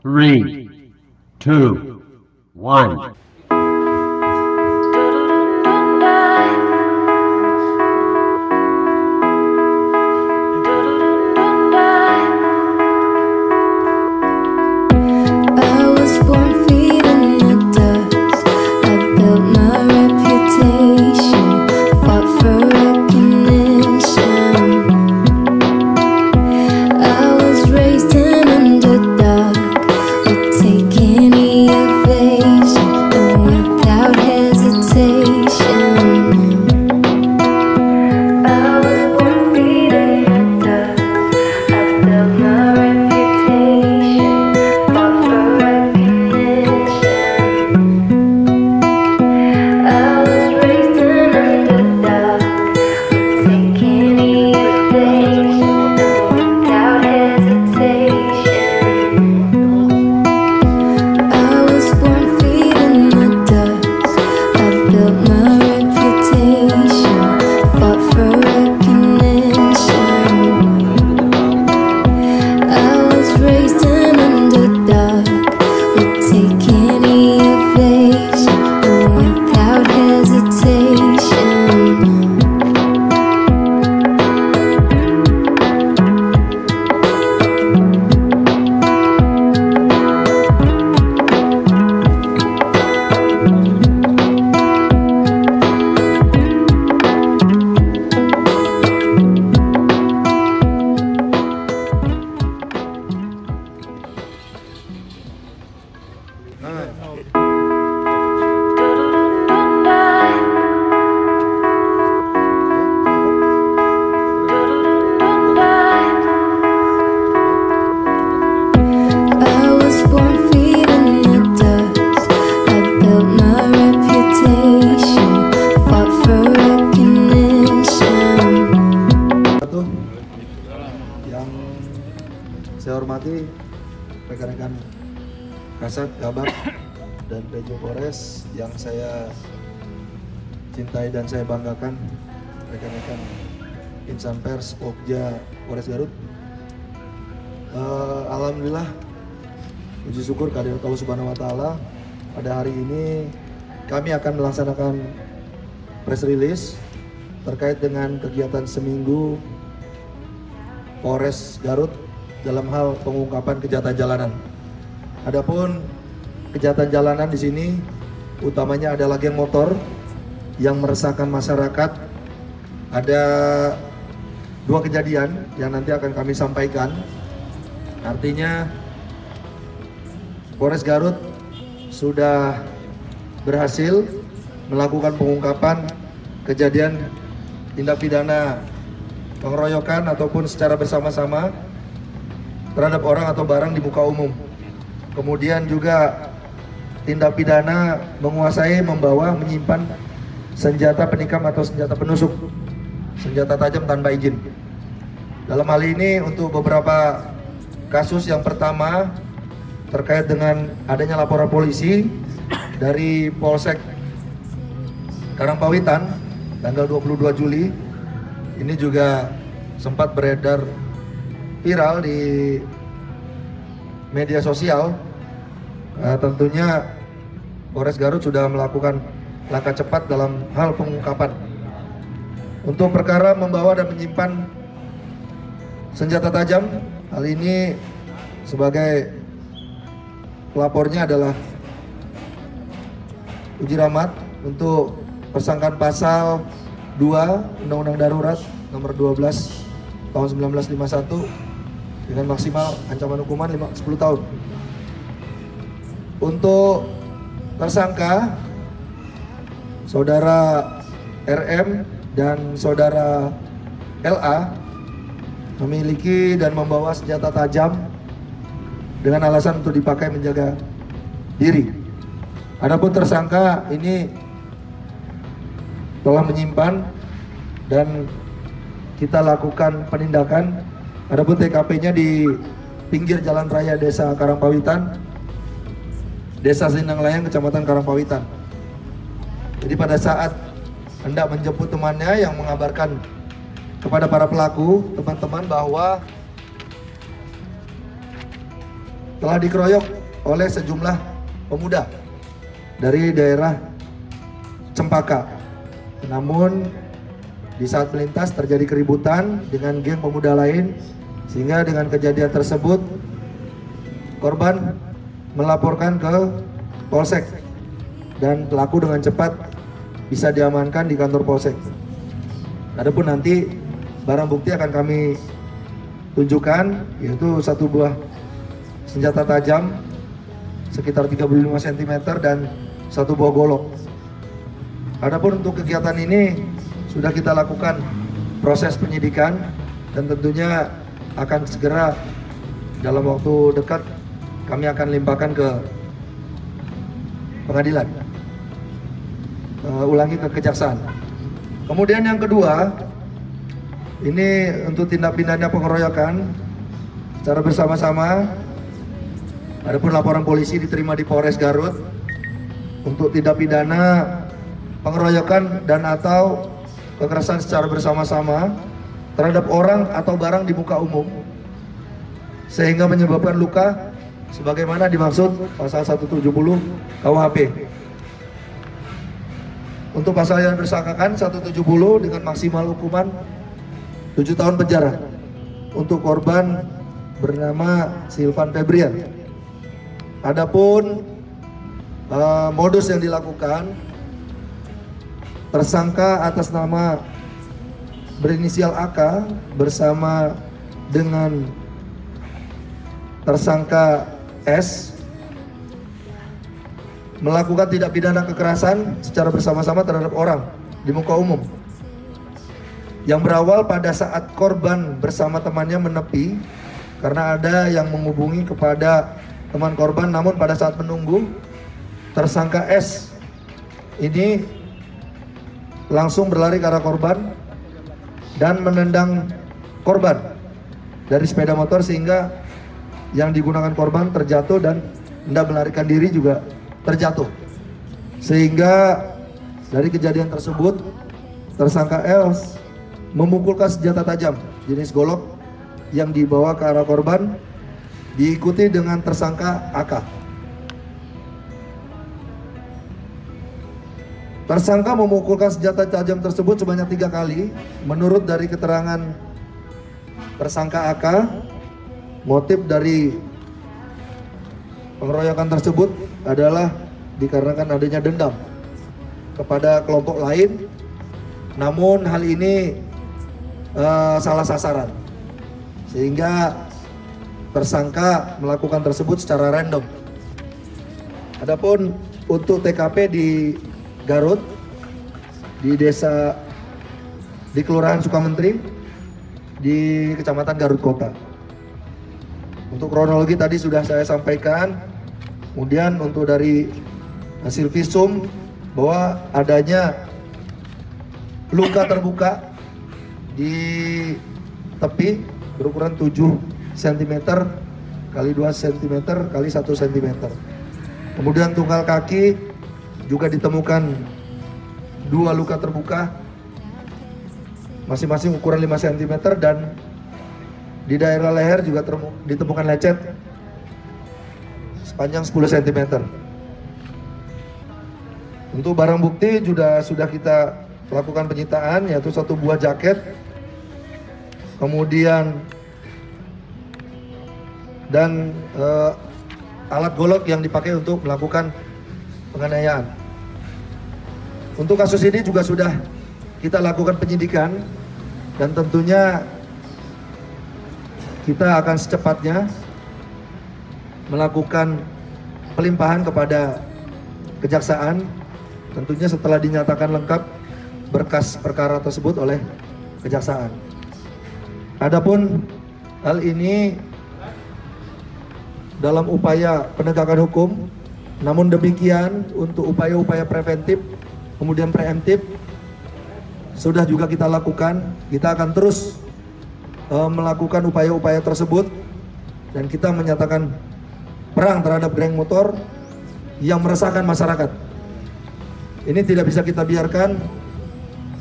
3, 2, 1. Saya hormati rekan-rekan Kasat, Kabak, dan Pejo Polres yang saya cintai dan saya banggakan, rekan-rekan insan pers Pokja Polres Garut. Alhamdulillah, puji syukur kehadirat Allah Subhanahu wa Ta'ala, pada hari ini kami akan melaksanakan press release terkait dengan kegiatan seminggu Polres Garut dalam hal pengungkapan kejahatan jalanan. Adapun kejahatan jalanan di sini utamanya adalah geng motor yang meresahkan masyarakat. Ada 2 kejadian yang nanti akan kami sampaikan. Artinya Polres Garut sudah berhasil melakukan pengungkapan kejadian tindak pidana pengeroyokan ataupun secara bersama-sama terhadap orang atau barang di muka umum. Kemudian juga tindak pidana menguasai, membawa, menyimpan senjata penikam atau senjata penusuk, senjata tajam tanpa izin. Dalam hal ini untuk beberapa kasus, yang pertama terkait dengan adanya laporan polisi dari Polsek Karangpawitan tanggal 22 Juli. Ini juga sempat beredar viral di media sosial. Tentunya Polres Garut sudah melakukan langkah cepat dalam hal pengungkapan. Untuk perkara membawa dan menyimpan senjata tajam, hal ini sebagai pelapornya adalah Uji Rahmat untuk persangkaan pasal 2 Undang-Undang Darurat nomor 12 tahun 1951 dengan maksimal ancaman hukuman 10 tahun. Untuk tersangka saudara RM dan saudara LA memiliki dan membawa senjata tajam dengan alasan untuk dipakai menjaga diri. Adapun tersangka ini telah menyimpan dan kita lakukan penindakan. Adapun TKP-nya di pinggir jalan raya Desa Karangpawitan, Desa Sindang Layang, Kecamatan Karangpawitan. Jadi pada saat hendak menjemput temannya yang mengabarkan kepada para pelaku, teman-teman, bahwa telah dikeroyok oleh sejumlah pemuda dari daerah Cempaka. Namun di saat melintas terjadi keributan dengan geng pemuda lain, sehingga dengan kejadian tersebut korban melaporkan ke Polsek dan pelaku dengan cepat bisa diamankan di kantor Polsek. Adapun nanti barang bukti akan kami tunjukkan, yaitu satu buah senjata tajam sekitar 35 cm dan satu buah golok. Adapun untuk kegiatan ini sudah kita lakukan proses penyidikan dan tentunya akan segera dalam waktu dekat kami akan limpahkan ke pengadilan, ulangi ke kejaksaan. Kemudian yang kedua, ini untuk tindak pidana pengeroyokan secara bersama-sama. Adapun laporan polisi diterima di Polres Garut untuk tindak pidana pengeroyokan dan atau kekerasan secara bersama-sama terhadap orang atau barang di muka umum sehingga menyebabkan luka sebagaimana dimaksud pasal 170 KUHP. Untuk pasal yang bersangkakan 170 dengan maksimal hukuman 7 tahun penjara. Untuk korban bernama Silvan Febrian. Adapun modus yang dilakukan, tersangka atas nama berinisial AK bersama dengan tersangka S melakukan tindak pidana kekerasan secara bersama-sama terhadap orang di muka umum yang berawal pada saat korban bersama temannya menepi karena ada yang menghubungi kepada teman korban, namun pada saat menunggu tersangka S ini langsung berlari ke arah korban dan menendang korban dari sepeda motor sehingga yang digunakan korban terjatuh dan hendak melarikan diri juga terjatuh. Sehingga dari kejadian tersebut tersangka S memukulkan senjata tajam jenis golok yang dibawa ke arah korban diikuti dengan tersangka AK. Tersangka memukulkan senjata tajam tersebut sebanyak 3 kali. Menurut dari keterangan tersangka AK, motif dari pengeroyokan tersebut adalah dikarenakan adanya dendam kepada kelompok lain. Namun hal ini salah sasaran, sehingga tersangka melakukan tersebut secara random. Adapun untuk TKP di Garut, di desa, di Kelurahan Sukamenteri, di Kecamatan Garut Kota. Untuk kronologi tadi sudah saya sampaikan. Kemudian untuk dari hasil visum bahwa adanya luka terbuka di tepi berukuran 7 cm kali 2 cm kali 1 cm. Kemudian tunggal kaki juga ditemukan 2 luka terbuka masing-masing ukuran 5 cm dan di daerah leher juga ditemukan lecet sepanjang 10 cm. Untuk barang bukti sudah kita lakukan penyitaan, yaitu 1 buah jaket, kemudian dan alat golok yang dipakai untuk melakukan penganiayaan. Untuk kasus ini juga sudah kita lakukan penyidikan dan tentunya kita akan secepatnya melakukan pelimpahan kepada kejaksaan, tentunya setelah dinyatakan lengkap berkas perkara tersebut oleh kejaksaan. Adapun hal ini dalam upaya penegakan hukum, namun demikian untuk upaya-upaya preventif kemudian preemptif sudah juga kita lakukan. Kita akan terus melakukan upaya-upaya tersebut dan kita menyatakan perang terhadap geng motor yang meresahkan masyarakat. Ini tidak bisa kita biarkan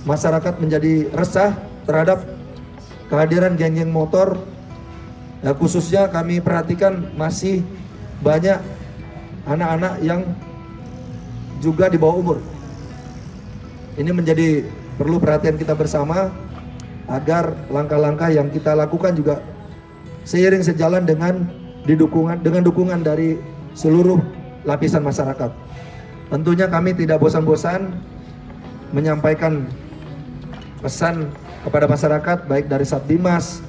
masyarakat menjadi resah terhadap kehadiran geng-geng motor. Khususnya kami perhatikan masih banyak anak-anak yang juga di bawah umur. Ini menjadi perlu perhatian kita bersama agar langkah-langkah yang kita lakukan juga seiring sejalan dengan dukungan dari seluruh lapisan masyarakat. Tentunya kami tidak bosan-bosan menyampaikan pesan kepada masyarakat baik dari Satdimas,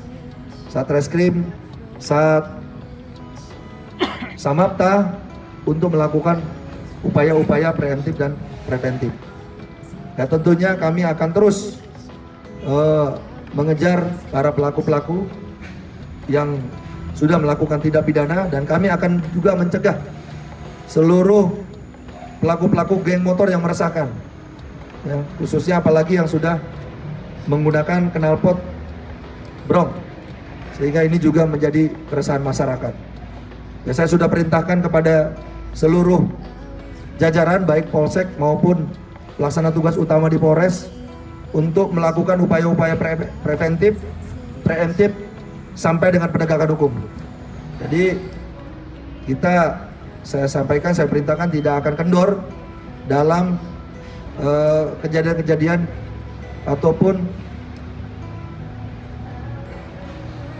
Satreskrim, Samapta untuk melakukan upaya-upaya preemptif dan preventif. Ya, tentunya kami akan terus mengejar para pelaku-pelaku yang sudah melakukan tindak pidana, dan kami akan juga mencegah seluruh pelaku-pelaku geng motor yang meresahkan, ya, khususnya apalagi yang sudah menggunakan knalpot brong, sehingga ini juga menjadi keresahan masyarakat. Ya, saya sudah perintahkan kepada seluruh jajaran baik Polsek maupun pelaksana tugas utama di Polres untuk melakukan upaya-upaya preventif, preemptif sampai dengan penegakan hukum. Jadi saya sampaikan, saya perintahkan tidak akan kendor dalam kejadian-kejadian ataupun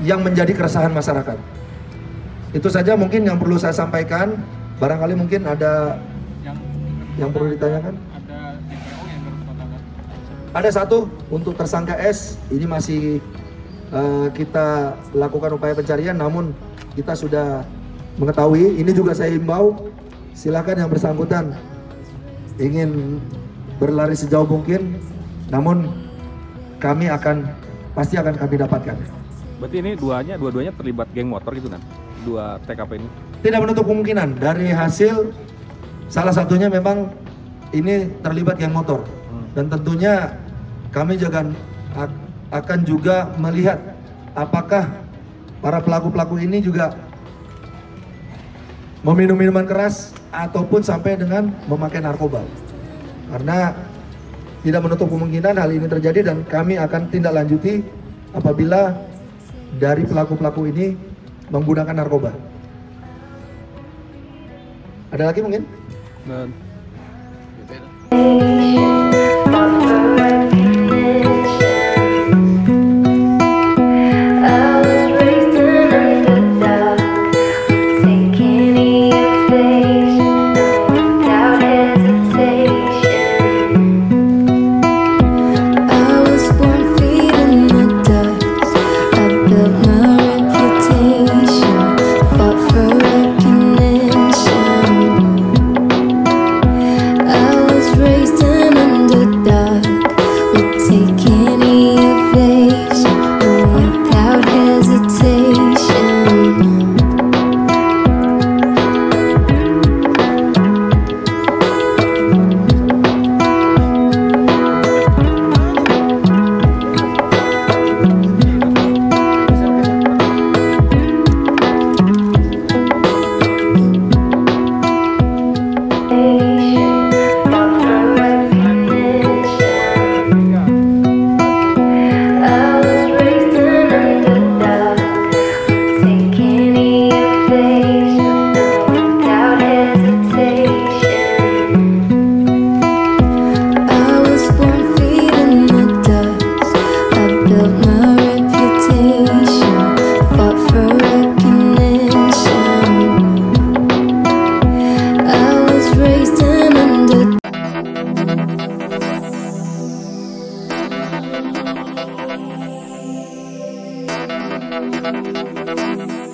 yang menjadi keresahan masyarakat. Itu saja mungkin yang perlu saya sampaikan. Barangkali mungkin ada yang perlu ditanyakan. Ada satu untuk tersangka S, ini masih kita lakukan upaya pencarian, namun kita sudah mengetahui. Ini juga saya himbau, silakan yang bersangkutan ingin berlari sejauh mungkin, namun kami pasti akan kami dapatkan. Berarti ini dua-duanya terlibat geng motor gitu kan? Dua TKP ini? Tidak menutup kemungkinan. Dari hasil salah satunya memang ini terlibat geng motor. Dan tentunya kami juga akan juga melihat apakah para pelaku-pelaku ini juga meminum minuman keras ataupun sampai dengan memakai narkoba. Karena tidak menutup kemungkinan hal ini terjadi, dan kami akan tindak lanjuti apabila dari pelaku-pelaku ini menggunakan narkoba. Ada lagi mungkin? Thank you.